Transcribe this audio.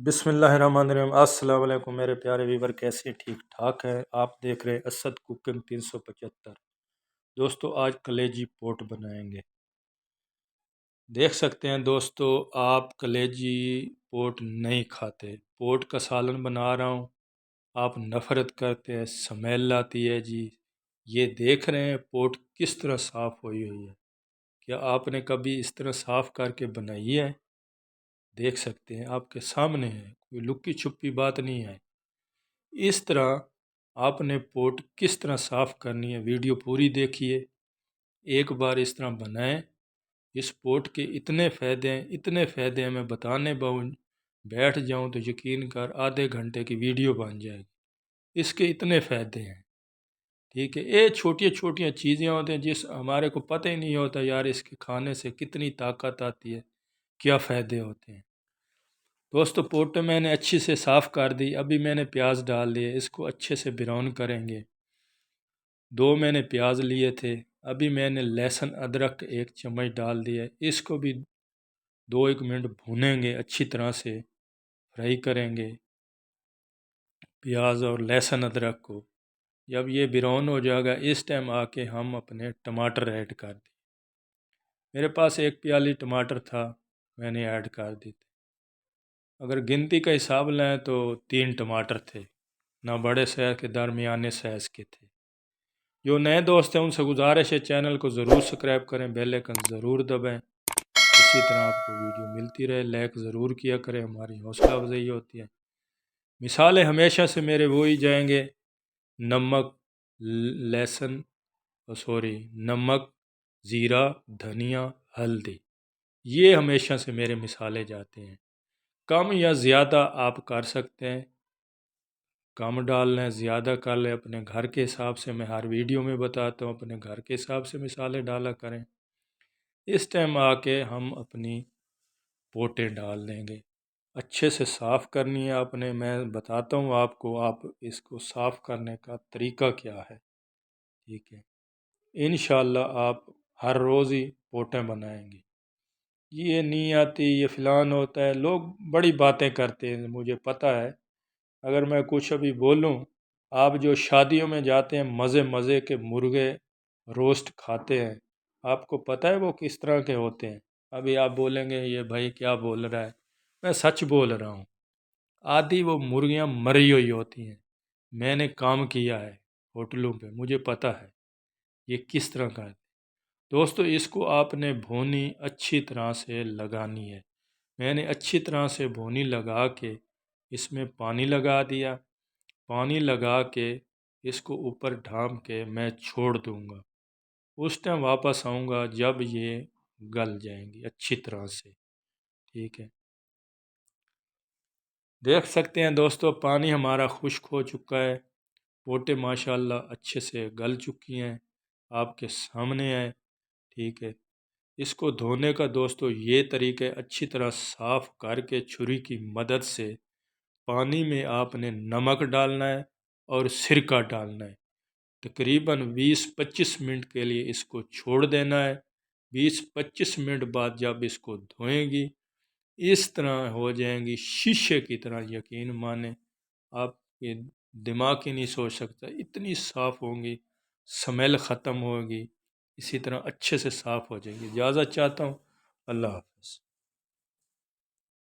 بسم اللہ الرحمن الرحیم۔ السلام علیکم میرے پیارے ویور، کیسے ٹھیک ٹھاک ہے؟ آپ دیکھ رہے اسد کوکنگ 375۔ دوستو آج کلیجی پوٹ بنائیں گے۔ دیکھ سکتے ہیں دوستو، آپ کلیجی پوٹ نہیں کھاتے، پوٹ کا سالن بنا رہا ہوں، آپ نفرت کرتے ہیں، سمیل آتی ہے جی۔ یہ دیکھ رہے ہیں پوٹ کس طرح صاف ہوئی ہے؟ کیا آپ نے کبھی اس طرح صاف کر کے بنائی ہے؟ دیکھ سکتے ہیں آپ کے سامنے ہے، کوئی لکی چھپی بات نہیں ہے۔ اس طرح آپ نے پوٹ کس طرح صاف کرنی ہے، ویڈیو پوری دیکھیے، ایک بار اس طرح بنائیں۔ اس پوٹ کے اتنے فائدے ہیں، میں بتانے بیٹھ جاؤں تو یقین کر آدھے گھنٹے کی ویڈیو بن جائے گی۔ اس کے اتنے فائدے ہیں، ٹھیک ہے۔ یہ چھوٹی چیزیں ہوتی ہیں جس ہمارے کو پتہ ہی نہیں ہوتا یار اس کے کھانے سے کتنی طاقت آتی ہے، کیا فائدے ہوتے ہیں۔ دوستو پوٹ میں نے اچھی سے صاف کر دی، ابھی میں نے پیاز ڈال دیے، اس کو اچھے سے براؤن کریں گے۔ 2 میں نے پیاز لیے تھے، ابھی میں نے لہسن ادرک 1 چمچ ڈال دیا، اس کو بھی 2-1 منٹ بھونیں گے، اچھی طرح سے فرائی کریں گے پیاز اور لہسن ادرک کو۔ جب یہ براؤن ہو جائے گا، اس ٹائم آ کے ہم اپنے ٹماٹر ایڈ کر دیں۔ میرے پاس 1 پیالی ٹماٹر تھا، میں نے ایڈ کر دی تھی۔ اگر گنتی کا حساب لیں تو 3 ٹماٹر تھے، نہ بڑے سائز کے، درمیانے سائز کے تھے۔ جو نئے دوست ہیں ان سے گزارش ہے چینل کو ضرور سبسکرائب کریں، بیل آئیکن ضرور دبائیں، اسی طرح آپ کو ویڈیو ملتی رہے، لائک ضرور کیا کریں، ہماری حوصلہ افزائی ہوتی ہے۔ مثالیں ہمیشہ سے میرے وہی جائیں گے، نمک، نمک، زیرہ، دھنیا، ہلدی، یہ ہمیشہ سے میرے مثالیں جاتے ہیں۔ کم یا زیادہ آپ کر سکتے ہیں، کم ڈال لیں، زیادہ کر لیں، اپنے گھر کے حساب سے۔ میں ہر ویڈیو میں بتاتا ہوں اپنے گھر کے حساب سے مثالیں ڈالا کریں۔ اس ٹائم آ کے ہم اپنی پوٹیں ڈال دیں گے، اچھے سے صاف کرنی ہے آپ نے۔ میں بتاتا ہوں آپ کو، آپ اس کو صاف کرنے کا طریقہ کیا ہے، ٹھیک ہے۔ انشاءاللہ آپ ہر روز ہی پوٹیں بنائیں گے۔ یہ نہیں آتی، یہ فلان ہوتا ہے، لوگ بڑی باتیں کرتے ہیں، مجھے پتہ ہے۔ اگر میں کچھ ابھی بولوں، آپ جو شادیوں میں جاتے ہیں مزے کے مرغے روسٹ کھاتے ہیں، آپ کو پتہ ہے وہ کس طرح کے ہوتے ہیں؟ ابھی آپ بولیں گے یہ بھائی کیا بول رہا ہے، میں سچ بول رہا ہوں۔ آدھی وہ مرغیاں مری ہوئی ہوتی ہیں، میں نے کام کیا ہے ہوٹلوں پہ، مجھے پتہ ہے یہ کس طرح کا ہے۔ دوستو اس کو آپ نے بھونی اچھی طرح سے لگانی ہے۔ میں نے اچھی طرح سے بھونی لگا کے اس میں پانی لگا دیا، پانی لگا کے اس کو اوپر ڈھانپ کے میں چھوڑ دوں گا۔ اس ٹائم واپس آؤں گا جب یہ گل جائیں گی اچھی طرح سے، ٹھیک ہے۔ دیکھ سکتے ہیں دوستو پانی ہمارا خشک ہو چکا ہے، پوٹے ماشاءاللہ اچھے سے گل چکی ہیں، آپ کے سامنے ہے، ٹھیک ہے۔ اس کو دھونے کا دوستو یہ طریقہ ہے، اچھی طرح صاف کر کے چھری کی مدد سے پانی میں آپ نے نمک ڈالنا ہے اور سرکہ ڈالنا ہے، تقریباً 20-25 منٹ کے لیے اس کو چھوڑ دینا ہے۔ 20-25 منٹ بعد جب اس کو دھوئیں گی، اس طرح ہو جائیں گی شیشے کی طرح، یقین مانیں آپ کے دماغ ہی نہیں سوچ سکتا، اتنی صاف ہوں گی، سمیل ختم ہوگی، اسی طرح اچھے سے صاف ہو جائے گی۔ اجازت چاہتا ہوں، اللہ حافظ۔